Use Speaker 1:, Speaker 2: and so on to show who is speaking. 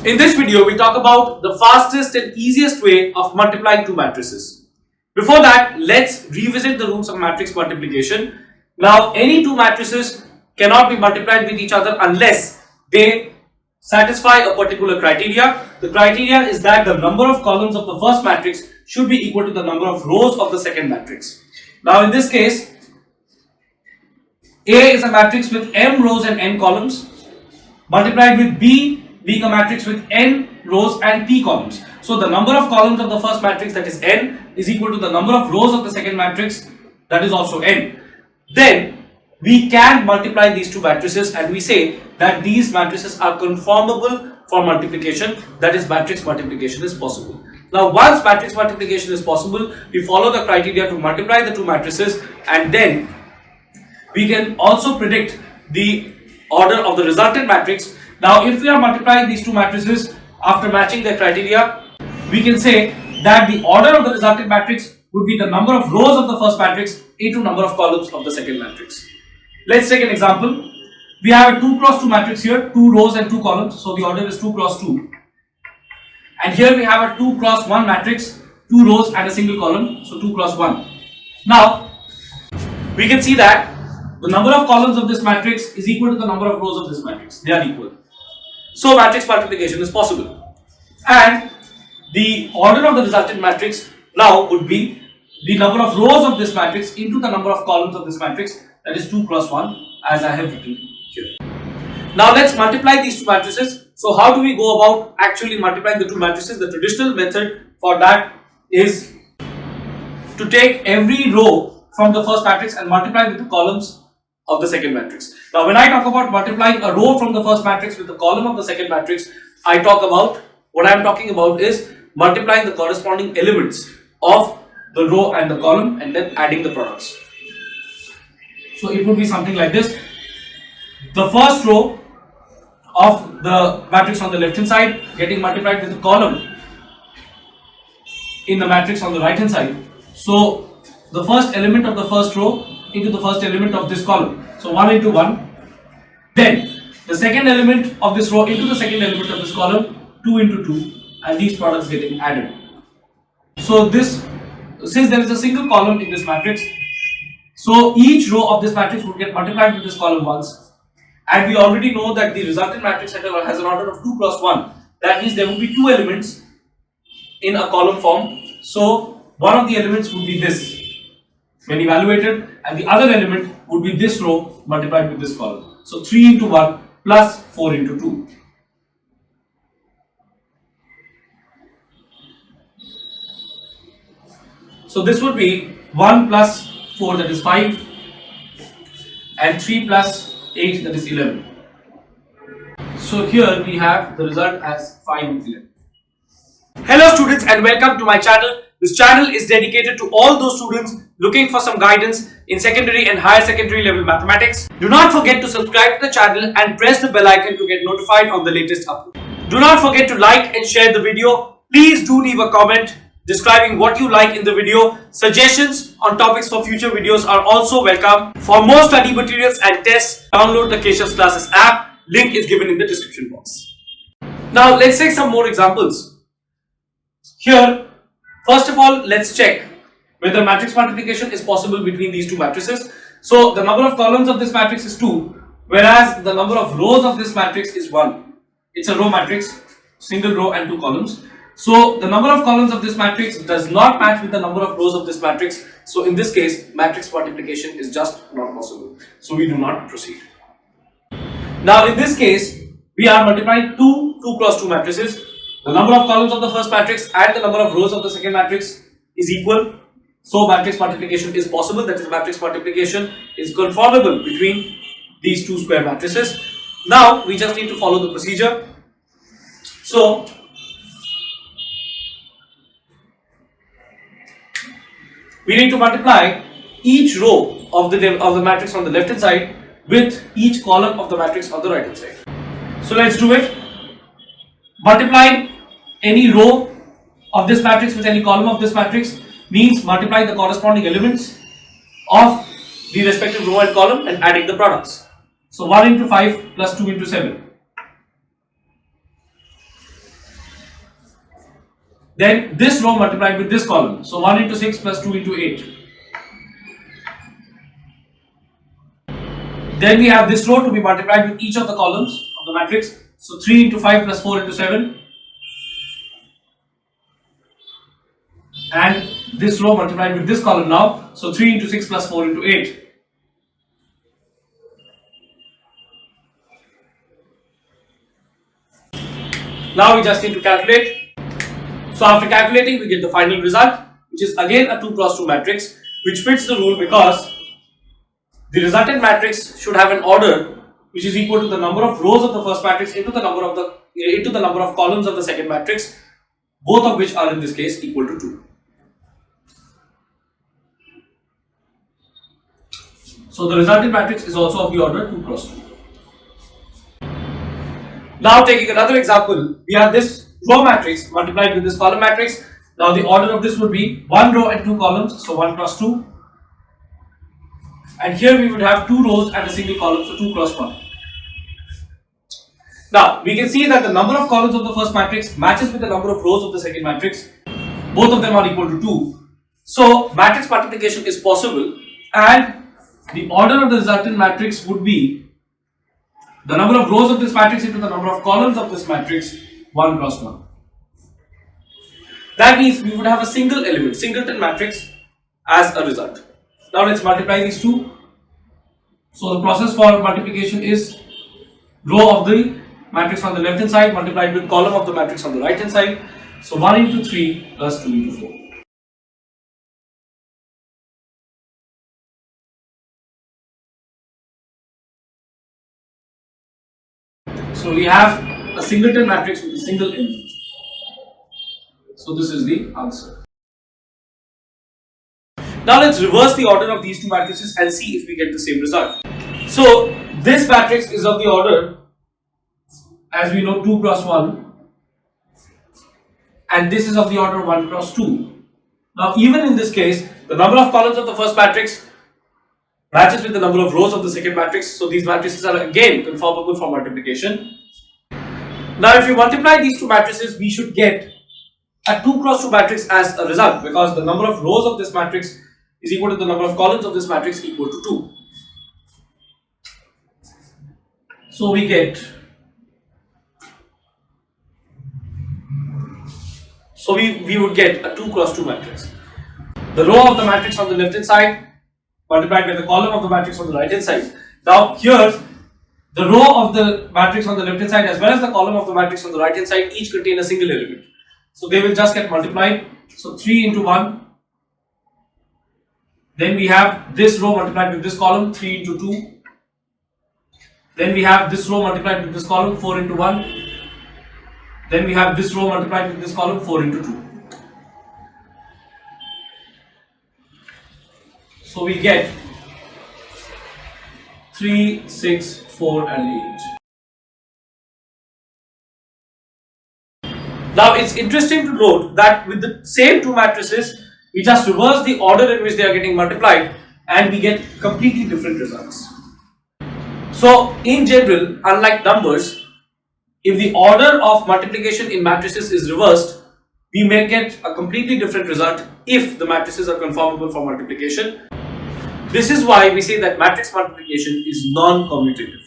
Speaker 1: In this video, we talk about the fastest and easiest way of multiplying two matrices. Before that, let's revisit the rules of matrix multiplication. Now, any two matrices cannot be multiplied with each other unless they satisfy a particular criteria. The criteria is that the number of columns of the first matrix should be equal to the number of rows of the second matrix. Now, in this case, A is a matrix with m rows and n columns multiplied with B being a matrix with n rows and p columns. So the number of columns of the first matrix, that is n, is equal to the number of rows of the second matrix, that is also n. Then we can multiply these two matrices and we say that these matrices are conformable for multiplication, that is matrix multiplication is possible. Now once matrix multiplication is possible, we follow the criteria to multiply the two matrices and then we can also predict the order of the resultant matrix. Now if we are multiplying these two matrices after matching their criteria, we can say that the order of the resultant matrix would be the number of rows of the first matrix into number of columns of the second matrix. Let's take an example. We have a 2 cross 2 matrix here, 2 rows and 2 columns, so the order is 2 cross 2. And here we have a 2 cross 1 matrix, 2 rows and a single column, so 2 cross 1. Now we can see that the number of columns of this matrix is equal to the number of rows of this matrix. They are equal. So matrix multiplication is possible. And the order of the resultant matrix now would be the number of rows of this matrix into the number of columns of this matrix, that is 2 cross 1, as I have written here. Now let's multiply these two matrices. So how do we go about actually multiplying the two matrices? The traditional method for that is to take every row from the first matrix and multiply with the columns of the second matrix. Now when I talk about multiplying a row from the first matrix with the column of the second matrix, what I am talking about is multiplying the corresponding elements of the row and the column and then adding the products. So it would be something like this. The first row of the matrix on the left hand side getting multiplied with the column in the matrix on the right hand side. So the first element of the first row into the first element of this column. So 1 into 1. Then the second element of this row into the second element of this column, 2 into 2, and these products getting added. So since there is a single column in this matrix, so each row of this matrix would get multiplied with this column once. And we already know that the resultant matrix has an order of 2 cross 1. That means there will be two elements in a column form. So one of the elements would be this when evaluated, and the other element would be this row multiplied with this column. So 3 into 1 plus 4 into 2. So this would be 1 plus 4, that is 5, and 3 plus 8, that is 11. So here we have the result as 5 and 11. Hello students and welcome to my channel. This channel is dedicated to all those students looking for some guidance in secondary and higher secondary level mathematics. Do not forget to subscribe to the channel and press the bell icon to get notified on the latest upload. Do not forget to like and share the video. Please do leave a comment describing what you like in the video. Suggestions on topics for future videos are also welcome. For more study materials and tests, download the Keshav's Classes app. Link is given in the description box. Now let's take some more examples. Here, first of all, let's check whether matrix multiplication is possible between these two matrices. So the number of columns of this matrix is 2, whereas the number of rows of this matrix is 1. It's a row matrix, single row and 2 columns. So the number of columns of this matrix does not match with the number of rows of this matrix. So in this case, matrix multiplication is just not possible. So we do not proceed. Now in this case, we are multiplying 2 cross 2 matrices. The number of columns of the first matrix and the number of rows of the second matrix is equal. So matrix multiplication is possible, that is matrix multiplication is conformable between these two square matrices. Now we just need to follow the procedure. So we need to multiply each row of the matrix on the left hand side with each column of the matrix on the right hand side. So let's do it. Multiplying any row of this matrix with any column of this matrix means multiplying the corresponding elements of the respective row and column and adding the products. So 1 into 5 plus 2 into 7. then this row multiplied with this column. So 1 into 6 plus 2 into 8. Then we have this row to be multiplied with each of the columns of the matrix. So 3 into 5 plus 4 into 7. And this row multiplied with this column now. So 3 into 6 plus 4 into 8. Now we just need to calculate. So after calculating, we get the final result, which is again a 2 cross 2 matrix, which fits the rule because the resultant matrix should have an order which is equal to the number of rows of the first matrix into the number of columns of the second matrix, both of which are in this case equal to 2. So the resultant matrix is also of the order 2 cross 2. Now taking another example, we have this row matrix multiplied with this column matrix. Now the order of this would be 1 row and 2 columns, so 1 cross 2. And here we would have 2 rows and a single column, so 2 cross 1. Now we can see that the number of columns of the first matrix matches with the number of rows of the second matrix. Both of them are equal to 2. So matrix multiplication is possible, and the order of the resultant matrix would be the number of rows of this matrix into the number of columns of this matrix, 1 cross 1. That means we would have a single element, singleton matrix as a result. Now let's multiply these two. So the process for multiplication is row of the matrix on the left hand side multiplied with column of the matrix on the right hand side. So 1 into 3 plus 2 into 4. So we have a singleton matrix with a single element. So this is the answer. Now let's reverse the order of these two matrices and see if we get the same result. So this matrix is of the order, as we know, 2 cross 1, and this is of the order 1 cross 2. Now even in this case, the number of columns of the first matrix matches with the number of rows of the second matrix, so these matrices are again conformable for multiplication. Now if you multiply these two matrices, we should get a 2 cross 2 matrix as a result, because the number of rows of this matrix is equal to the number of columns of this matrix equal to 2. So we get, we would get a 2 cross 2 matrix. The row of the matrix on the left hand side multiplied by the column of the matrix on the right hand side. Now here, the row of the matrix on the left hand side as well as the column of the matrix on the right hand side each contain a single element. So they will just get multiplied. So 3 into 1. Then we have this row multiplied with this column, 3 into 2. Then we have this row multiplied with this column, 4 into 1. Then we have this row multiplied with this column, 4 into 2. So we get 3, 6, 4 and 8. Now it's interesting to note that with the same two matrices, we just reverse the order in which they are getting multiplied and we get completely different results. So in general, unlike numbers, if the order of multiplication in matrices is reversed, we may get a completely different result if the matrices are conformable for multiplication. This is why we say that matrix multiplication is non-commutative.